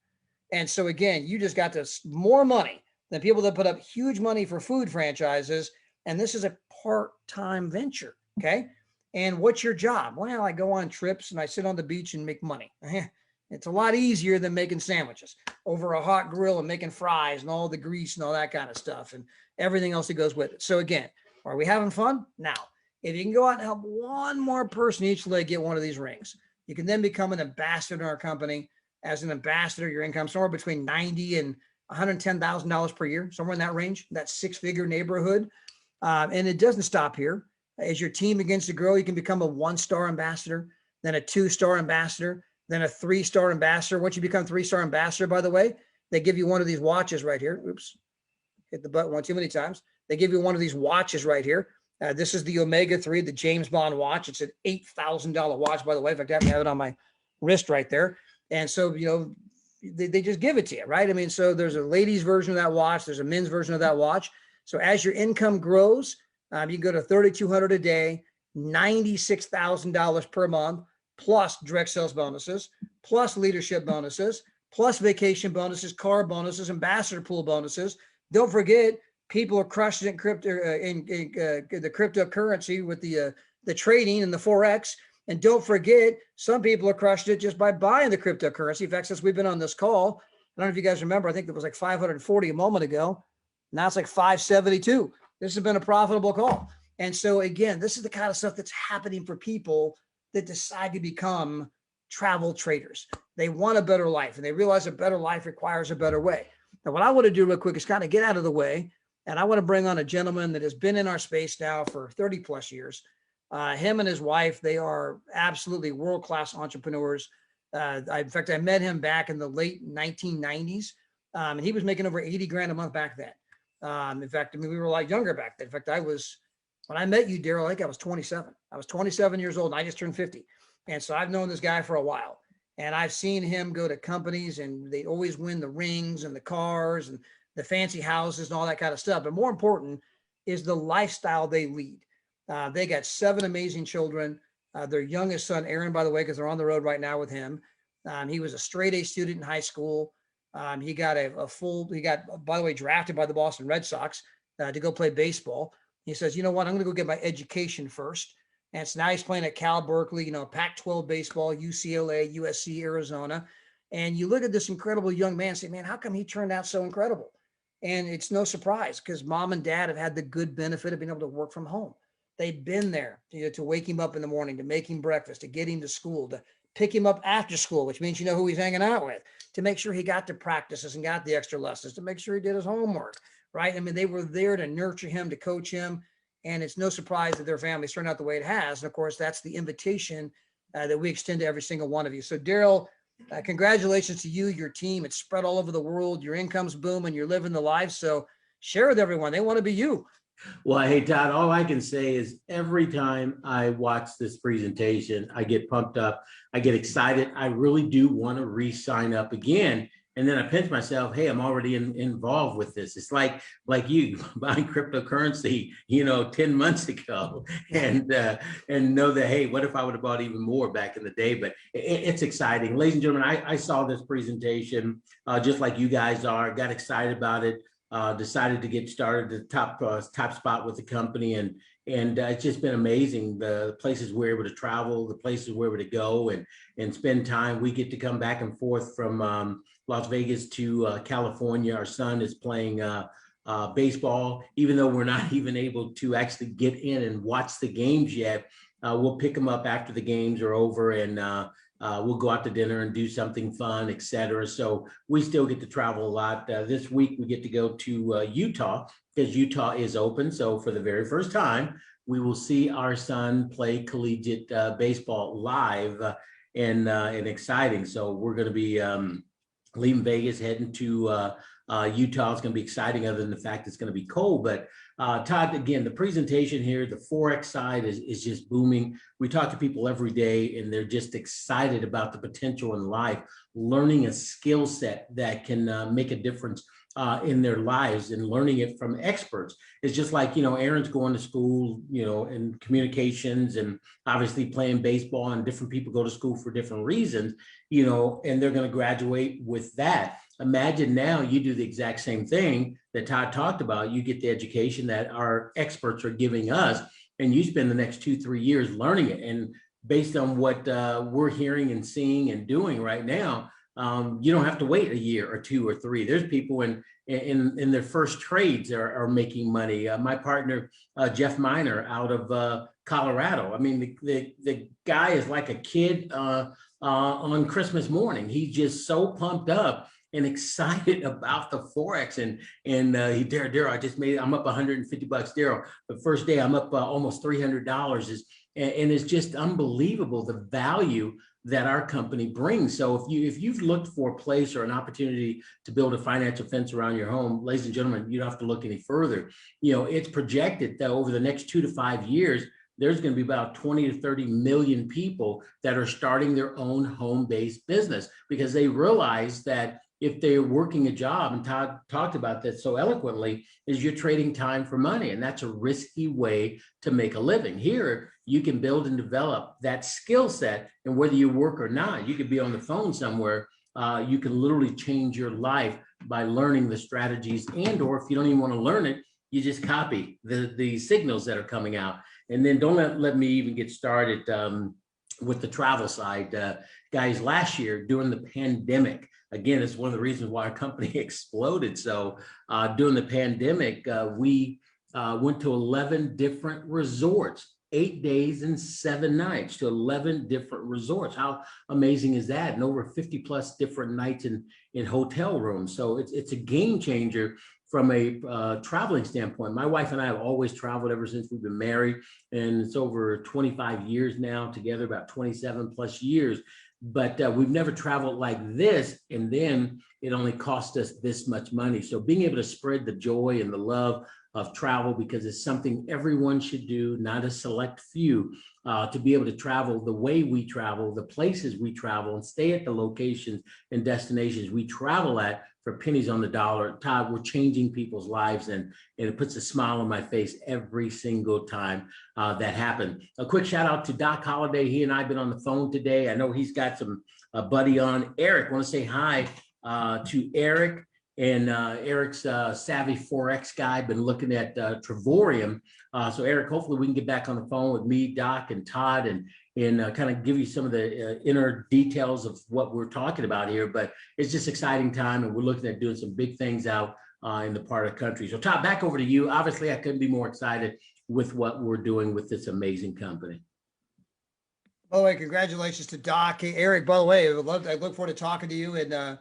And so again, you just got this more money than people that put up huge money for food franchises. And this is a part-time venture. Okay. And what's your job? Well, I go on trips and I sit on the beach and make money. It's a lot easier than making sandwiches over a hot grill and making fries and all the grease and all that kind of stuff and everything else that goes with it. So again, are we having fun? Now, if you can go out and help 1 more person each leg get one of these rings, you can then become an ambassador in our company. As an ambassador, your income somewhere between $90,000 and $110,000 per year, somewhere in that range, that 6-figure neighborhood. And it doesn't stop here. As your team begins to grow, you can become a 1-star ambassador, then a 2-star ambassador, then a 3-star ambassador. Once you become 3-star ambassador, by the way, they give you one of these watches right here. Oops, hit the button one too many times. They give you one of these watches right here. This is the Omega 3, the James Bond watch. It's an $8,000 watch, by the way. In fact, I have it on my wrist right there. And so, you know, they just give it to you, right? I mean, so there's a ladies version of that watch. There's a men's version of that watch. So as your income grows, you can go to $3,200 a day, $96,000 per month, plus direct sales bonuses, plus leadership bonuses, plus vacation bonuses, car bonuses, ambassador pool bonuses. Don't forget, people are crushing it in the cryptocurrency with the trading and the Forex. And don't forget, some people are crushing it just by buying the cryptocurrency. In fact, since we've been on this call, I don't know if you guys remember, I think it was like 540 a moment ago. Now it's like 572. This has been a profitable call. And so again, this is the kind of stuff that's happening for people that decide to become travel traders. They want a better life, and they realize a better life requires a better way. Now, what I want to do real quick is kind of get out of the way, and I want to bring on a gentleman that has been in our space now for 30 plus years. Him and his wife, they are absolutely world-class entrepreneurs. In fact, I met him back in the late 1990s, and he was making over 80 grand a month back then. In fact, I mean, we were a lot younger back then. In fact, when I met you, Daryl, I think I was 27. I was 27 years old, and I just turned 50. And so I've known this guy for a while, and I've seen him go to companies, and they always win the rings and the cars and the fancy houses and all that kind of stuff. But more important is the lifestyle they lead. They got 7 amazing children. Their youngest son, Aaron, by the way, because they're on the road right now with him. He was a straight A student in high school. He got by the way, drafted by the Boston Red Sox to go play baseball. He says, you know what, I'm going to go get my education first. And so now he's playing at Cal Berkeley, Pac-12 baseball, UCLA, USC, Arizona. And you look at this incredible young man and say, man, how come he turned out so incredible? And it's no surprise because mom and dad have had the good benefit of being able to work from home. They've been there to wake him up in the morning, to make him breakfast, to get him to school, to pick him up after school, which means you know who he's hanging out with, to make sure he got to practices and got the extra lessons, to make sure he did his homework, right? I mean, they were there to nurture him, to coach him. And it's no surprise that their families turned out the way it has. And of course, that's the invitation that we extend to every single one of you. So Daryl, congratulations to you, your team. It's spread all over the world. Your income's booming. You're living the life. So share with everyone. They want to be you. Well, hey, Todd, all I can say is every time I watch this presentation, I get pumped up. I get excited. I really do want to re-sign up again. And then I pinch myself, hey, I'm already involved with this. It's like you buying cryptocurrency, 10 months ago and know that, hey, what if I would have bought even more back in the day? But it's exciting. Ladies and gentlemen, I saw this presentation just like you guys are, got excited about it, decided to get started at the top spot with the company. And it's just been amazing. The places we're able to travel, the places we're able to go and spend time. We get to come back and forth from Las Vegas to California. Our son is playing baseball, even though we're not even able to actually get in and watch the games yet. We'll pick them up after the games are over and we'll go out to dinner and do something fun, et cetera. So we still get to travel a lot. This week, we get to go to Utah because Utah is open. So for the very first time, we will see our son play collegiate baseball live and exciting. So we're going to be leaving Vegas, heading to Utah. It's going to be exciting other than the fact it's going to be cold. But Todd, again, the presentation here, the Forex side is just booming. We talk to people every day and they're just excited about the potential in life, learning a skill set that can make a difference in their lives and learning it from experts. It's just like, Aaron's going to school, in communications and obviously playing baseball, and different people go to school for different reasons, and they're going to graduate with that. Imagine now you do the exact same thing that Todd talked about. You get the education that our experts are giving us, and you spend the next 2-3 years learning it. And based on what we're hearing and seeing and doing right now, you don't have to wait a year or 2 or 3. There's people in their first trades are making money. My partner, Jeff Miner out of Colorado. I mean, the guy is like a kid on Christmas morning. He's just so pumped up and excited about the Forex. And Daryl, I'm up $150, Daryl. The first day I'm up almost $300 and it's just unbelievable the value that our company brings. So if you've looked for a place or an opportunity to build a financial fence around your home, ladies and gentlemen, you don't have to look any further. It's projected that over the next 2 to 5 years, there's going to be about 20 to 30 million people that are starting their own home-based business because they realize that if they're working a job, and Todd talked about that so eloquently, is you're trading time for money. And that's a risky way to make a living. Here, you can build and develop that skill set. And whether you work or not, you could be on the phone somewhere. You can literally change your life by learning the strategies, and or if you don't even want to learn it, you just copy the signals that are coming out. And then don't let me even get started with the travel side. Guys, last year during the pandemic, again, it's one of the reasons why our company exploded. So during the pandemic, we went to 11 different resorts, 8 days and 7 nights to 11 different resorts. How amazing is that? And over 50 plus different nights in hotel rooms. So it's a game changer from a traveling standpoint. My wife and I have always traveled ever since we've been married, and it's over 25 years now together, about 27 plus years. But we've never traveled like this, and then it only cost us this much money. So being able to spread the joy and the love of travel, because it's something everyone should do, not a select few, to be able to travel the way we travel, the places we travel, and stay at the locations and destinations we travel at for pennies on the dollar. Todd, we're changing people's lives, and it puts a smile on my face every single time that happens. A quick shout out to Doc Holliday. He and I have been on the phone today. I know he's got some buddy on. Eric, want to say hi to Eric. And Eric's savvy Forex guy, been looking at Trevorium. So Eric, hopefully we can get back on the phone with me, Doc, and Todd, and kind of give you some of the inner details of what we're talking about here. But it's just exciting time, and we're looking at doing some big things out in the part of the country. So Todd, back over to you. Obviously, I couldn't be more excited with what we're doing with this amazing company. By the way, congratulations to Doc. Hey, Eric, by the way, I look forward to talking to you, and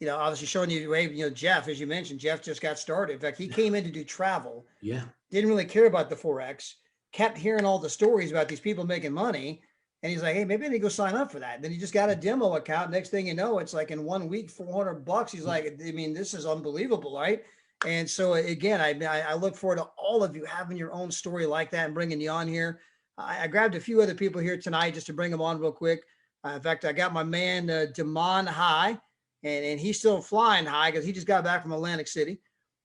obviously showing you the way, Jeff, as you mentioned, Jeff just got started. In fact, he came in to do travel. Yeah. Didn't really care about the Forex, kept hearing all the stories about these people making money. And he's like, hey, maybe I need to go sign up for that. Then he just got a demo account. Next thing you know, it's like in 1 week, $400. He's like, I mean, this is unbelievable, right? And so again, I look forward to all of you having your own story like that and bringing you on here. I grabbed a few other people here tonight just to bring them on real quick. In fact, I got my man, Damon High. And he's still flying high because he just got back from Atlantic City,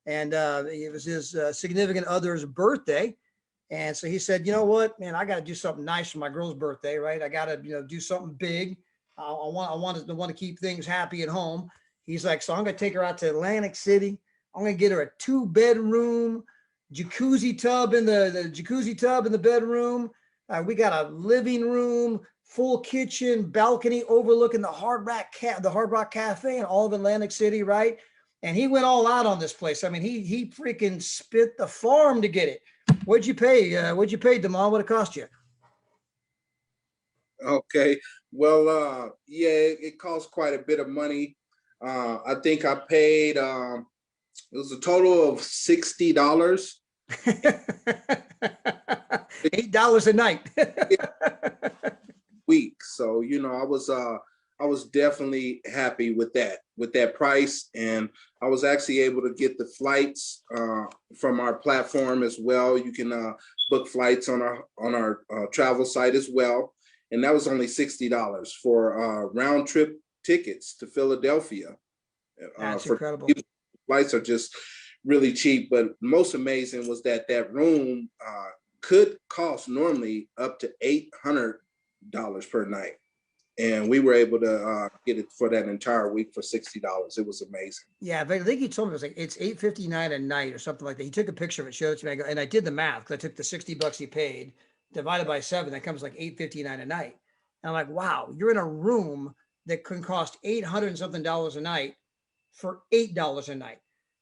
and it was his significant other's birthday. And so he said, you know what, man, I got to do something nice for my girl's birthday, right? I got to, do something big. I want to keep things happy at home. He's like, so I'm going to take her out to Atlantic City. I'm going to get her a 2-bedroom jacuzzi tub in the jacuzzi tub in the bedroom. We got a living room, full kitchen, balcony overlooking the Hard Rock Cafe in all of Atlantic City, right? And he went all out on this place. I mean, he freaking spit the farm to get it. What'd you pay? What'd you pay, Damon? What it cost you? Okay. Well, yeah, it cost quite a bit of money. I think I paid, it was a total of $60. $8 a night. Week. So, I was definitely happy with that price. And I was actually able to get the flights from our platform as well. You can book flights on our travel site as well. And that was only $60 for round trip tickets to Philadelphia. That's incredible. Flights are just really cheap, but most amazing was that room could cost normally up to $800 per night, and we were able to get it for that entire week for $60. It was amazing. Yeah, but I think he told me it's $859 a night or something like that. He took a picture of it, showed it to me, and I did the math because I took the $60 he paid divided by 7. That comes like $859 a night. And I'm like, wow, you're in a room that can cost $800 and something a night for $8 a night.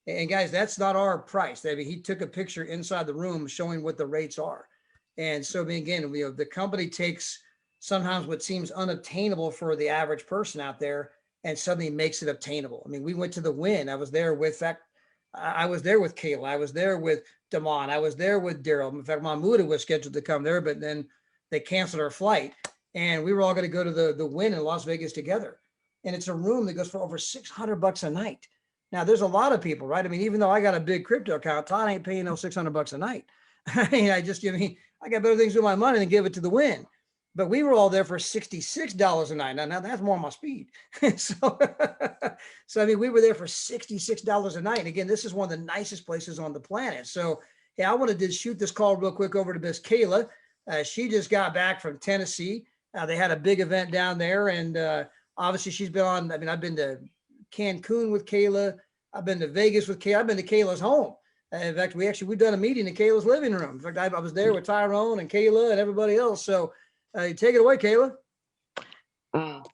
And guys, that's not our price. I mean, he took a picture inside the room showing what the rates are. And so, I mean, again, the company takes sometimes what seems unobtainable for the average person out there and suddenly makes it obtainable. I mean, we went to the Wynn. I was there with Kayla. I was there with Damon. I was there with Daryl. In fact, Mahmoud was scheduled to come there, but then they canceled our flight. And we were all going to go to the Wynn in Las Vegas together. And it's a room that goes for over $600 a night. Now, there's a lot of people, right? I mean, even though I got a big crypto account, Todd ain't paying no $600 a night. I mean, I got better things to do with my money than give it to the Wynn. But we were all there for $66 a night. Now that's more my speed. so I mean, we were there for $66 a night. And again, this is one of the nicest places on the planet. So, yeah, I wanted to shoot this call real quick over to Miss Kayla. She just got back from Tennessee. They had a big event down there. And obviously she's been on, I mean, I've been to Cancun with Kayla. I've been to Vegas with Kayla. I've been to Kayla's home. In fact, we've done a meeting in Kayla's living room. In fact, I was there with Tyrone and Kayla and everybody else. So take it away, Kayla.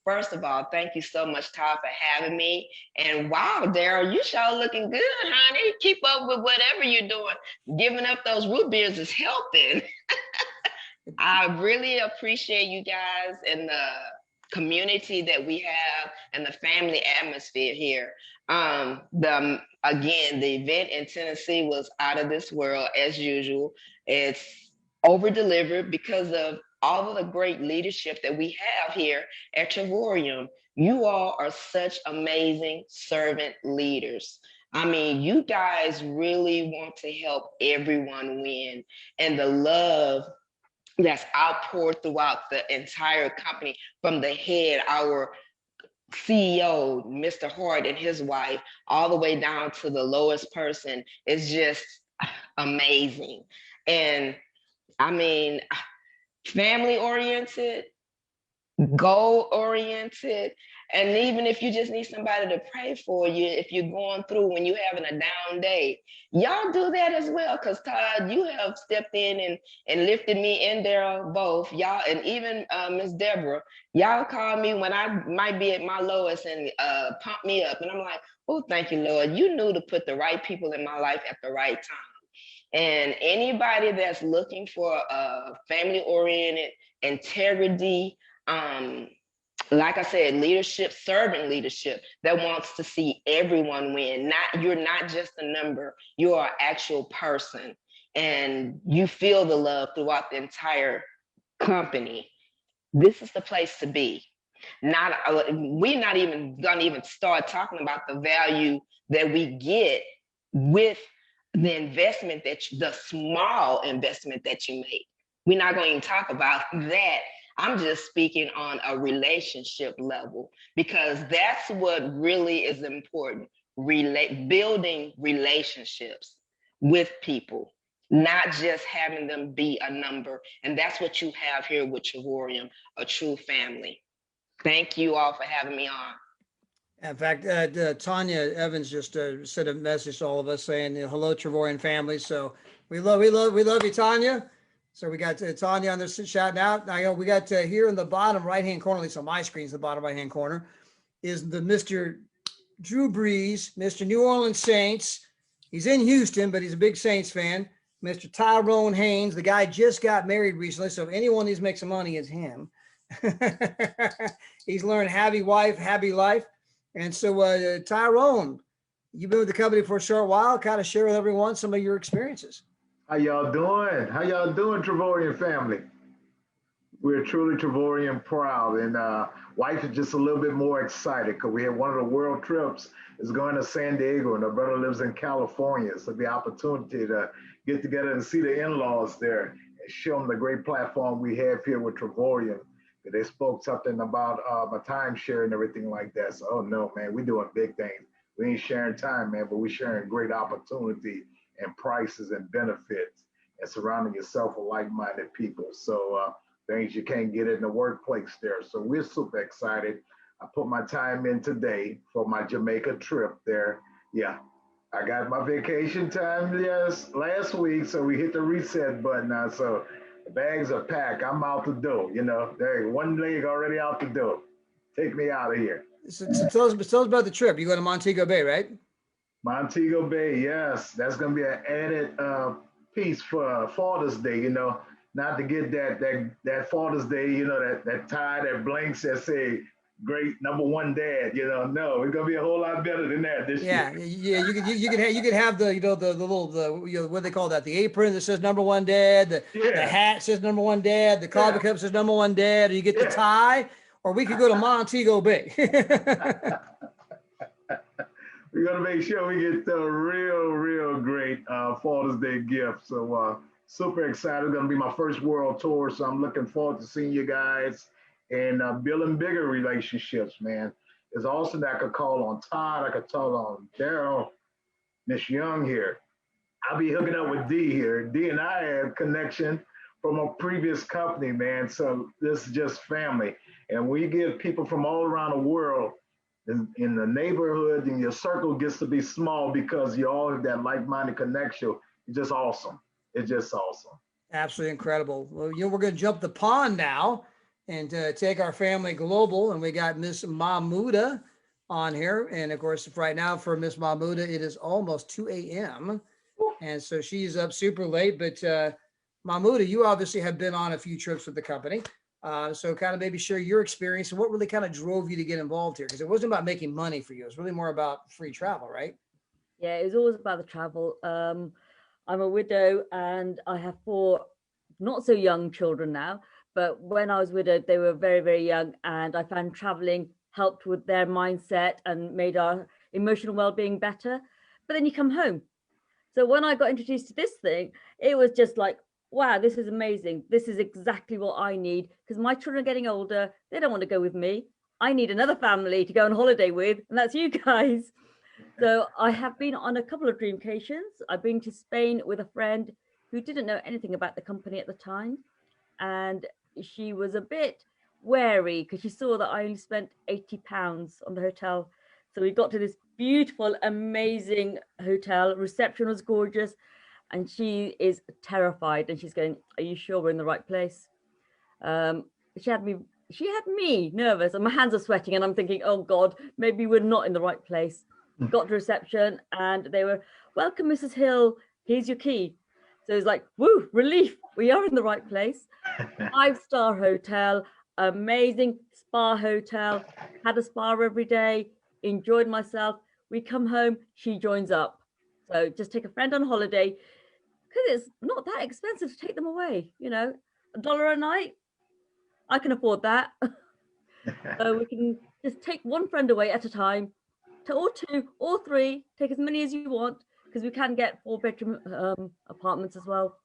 first of all, thank you so much, Todd, for having me. And wow, Daryl, you sure looking good, honey. Keep up with whatever you're doing. Giving up those root beers is helping. I really appreciate you guys and the community that we have and the family atmosphere here. Again, the event in Tennessee was out of this world as usual. It's over delivered because of all of the great leadership that we have here at Trevorium. You all are such amazing servant leaders. I mean, you guys really want to help everyone win, and the love that's outpoured throughout the entire company from the head, our CEO, Mr. Hart and his wife, all the way down to the lowest person is just amazing. And I mean, family oriented, goal oriented, and even if you just need somebody to pray for you, if you're going through when you're having a down day, y'all do that as well. Because Todd, you have stepped in and lifted me and Daryl both, y'all, and even Miss Deborah, y'all call me when I might be at my lowest and pump me up, and I'm like, oh, thank you, Lord. You knew to put the right people in my life at the right time. And anybody that's looking for a family-oriented integrity, like I said, leadership, servant leadership that wants to see everyone win. You're not just a number, you are an actual person, and you feel the love throughout the entire company. This is the place to be. We're not even gonna start talking about the value that we get with the investment the small investment that you make. We're not going to talk about that. I'm just speaking on a relationship level, because that's what really is important. Building relationships with people, not just having them be a number. And that's what you have here with Trevorium, a true family. Thank you all for having me on. In fact, Tanya Evans just sent a message to all of us saying, hello, Trevorian family. So we love you, Tanya. So we got Tanya on this shouting out. Now, we got here in the bottom right-hand corner, at least on my screen, the bottom right-hand corner, is the Mr. Drew Brees, Mr. New Orleans Saints. He's in Houston, but he's a big Saints fan. Mr. Tyrone Haynes, the guy just got married recently. So if anyone needs to make some money, it's him. He's learned happy wife, happy life. And so, Tyrone, you've been with the company for a short while. Kind of share with everyone some of your experiences. How y'all doing? How y'all doing, Trevorian family? We're truly Trevorian proud, and wife is just a little bit more excited because we had one of the world trips is going to San Diego, and our brother lives in California, so the opportunity to get together and see the in-laws there and show them the great platform we have here with Trevorian. They spoke something about my timeshare and everything like that. So, oh no, man, we're doing big things. We ain't sharing time, man, but we're sharing great opportunity and prices and benefits and surrounding yourself with like-minded people. So things you can't get in the workplace there. So we're super excited. I put my time in today for my Jamaica trip there. Yeah, I got my vacation time, yes, last week. So we hit the reset button now. So the bags are packed. I'm out the door, There, one leg already out the door. Take me out of here. So tell us about the trip. You go to Montego Bay, right? Montego Bay, yes. That's going to be an added piece for Father's Day, not to get that Father's Day, that tie that blinks that say, great number one dad, no, it's gonna be a whole lot better than that this year. Yeah. You could have the the little what do they call that, the apron that says number one dad, the hat says number one dad, the coffee cup says number one dad, or you get the tie, or we could go to Montego Bay. We're gonna make sure we get the real great Father's Day gift. So super excited. It's gonna be my first world tour, so I'm looking forward to seeing you guys and building bigger relationships, man. It's awesome that I could call on Todd, I could call on Daryl, Miss Young here. I'll be hooking up with D here. D and I have connection from a previous company, man. So this is just family. And we get people from all around the world in the neighborhood, and your circle gets to be small because you all have that like-minded connection. It's just awesome. It's just awesome. Absolutely incredible. Well, we're going to jump the pond now. and take our family global. And we got Miss Mahmouda on here. And of course, right now for Miss Mahmouda, it is almost 2 a.m. And so she's up super late. But Mahmouda, you obviously have been on a few trips with the company. So kind of maybe share your experience and what really kind of drove you to get involved here. Because it wasn't about making money for you. It was really more about free travel, right? Yeah, it was always about the travel. I'm a widow and I have 4 not so young children now, but when I was widowed, they were very, very young. And I found traveling helped with their mindset and made our emotional well-being better. But then you come home. So when I got introduced to this thing, it was just like, wow, this is amazing. This is exactly what I need because my children are getting older. They don't want to go with me. I need another family to go on holiday with, and that's you guys. So I have been on a couple of dreamcations. I've been to Spain with a friend who didn't know anything about the company at the time. And she was a bit wary because she saw that I only spent £80 on the hotel. So we got to this beautiful, amazing hotel. Reception was gorgeous. And she is terrified. And she's going, are you sure we're in the right place? She had me nervous and my hands are sweating. And I'm thinking, oh God, maybe we're not in the right place. Got to reception and they were, welcome, Mrs. Hill. Here's your key. So it's like, woo, relief. We are in the right place. 5-star hotel, amazing spa hotel, had a spa every day, enjoyed myself. We come home, she joins up. So just take a friend on holiday because it's not that expensive to take them away. You know, $1 a night, I can afford that. So we can just take one friend away at a time, or 2 or 3, take as many as you want, because we can get 4-bedroom apartments as well,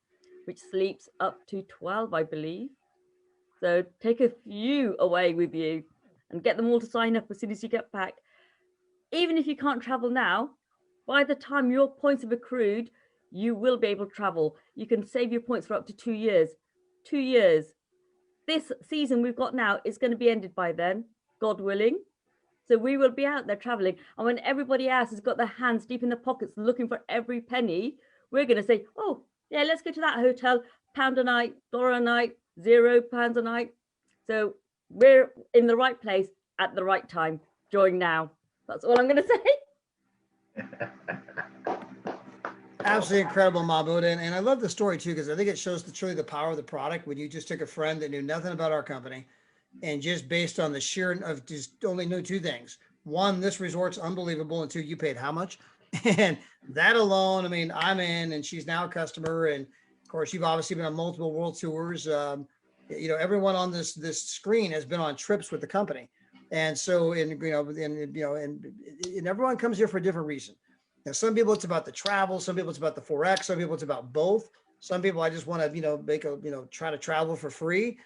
which sleeps up to 12, I believe. So take a few away with you and get them all to sign up as soon as you get back. Even if you can't travel now, by the time your points have accrued, you will be able to travel. You can save your points for up to 2 years. 2 years. This season we've got now is going to be ended by then, God willing. So we will be out there traveling. And when everybody else has got their hands deep in their pockets looking for every penny, we're going to say, oh, yeah, let's go to that hotel, £1 a night, $1 a night, £0 a night. So we're in the right place at the right time. Join now. That's all I'm going to say. Absolutely incredible, Mahmouda. And I love the story too, because I think it shows truly the power of the product when you just took a friend that knew nothing about our company and just based on the sheer of just only knew 2 things. 1, this resort's unbelievable. And 2, you paid how much? And that alone, I mean, I'm in and she's now a customer. And of course, you've obviously been on multiple world tours. You know, everyone on this screen has been on trips with the company. And so, and everyone comes here for a different reason. Now, some people it's about the travel, some people it's about the Forex, some people it's about both. Some people I just want to, try to travel for free.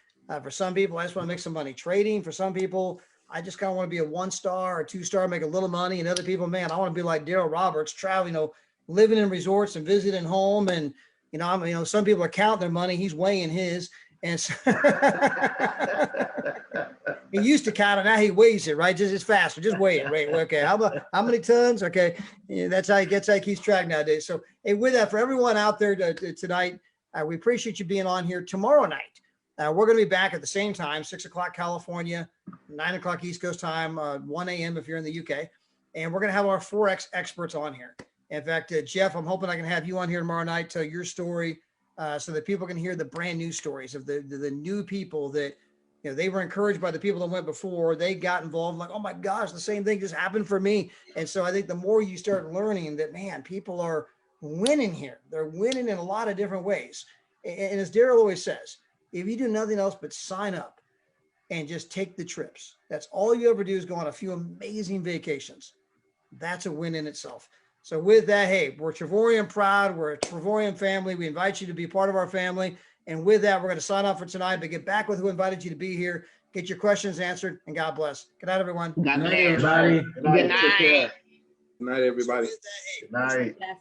For some people, I just want to make some money trading. For some people, I just kind of want to be a 1-star or 2-star, make a little money. And other people, man, I want to be like Daryl Roberts, traveling, living in resorts and visiting home. And, some people are counting their money. He's weighing his. And so he used to count it. Now he weighs it, right? Just faster. Just weigh it. Right. Okay. How many tons? Okay. Yeah, that's how he keeps track nowadays. So, hey, with that, for everyone out there tonight, we appreciate you being on here tomorrow night. We're going to be back at the same time, 6 o'clock California, 9 o'clock East Coast time, 1 a.m. if you're in the UK. And we're going to have our Forex experts on here. In fact, Jeff, I'm hoping I can have you on here tomorrow night, tell your story so that people can hear the brand new stories of the new people that, they were encouraged by the people that went before. They got involved, like, oh my gosh, the same thing just happened for me. And so I think the more you start learning that, man, people are winning here. They're winning in a lot of different ways. And as Daryl always says, if you do nothing else but sign up and just take the trips, that's all you ever do is go on a few amazing vacations. That's a win in itself. So with that, hey, we're Trevorian proud. We're a Trevorian family. We invite you to be part of our family. And with that, we're going to sign off for tonight, but get back with who invited you to be here. Get your questions answered, and God bless. Good night, everyone. God Good night, bless. everybody. Good night. Good night, everybody. Good night. Yes.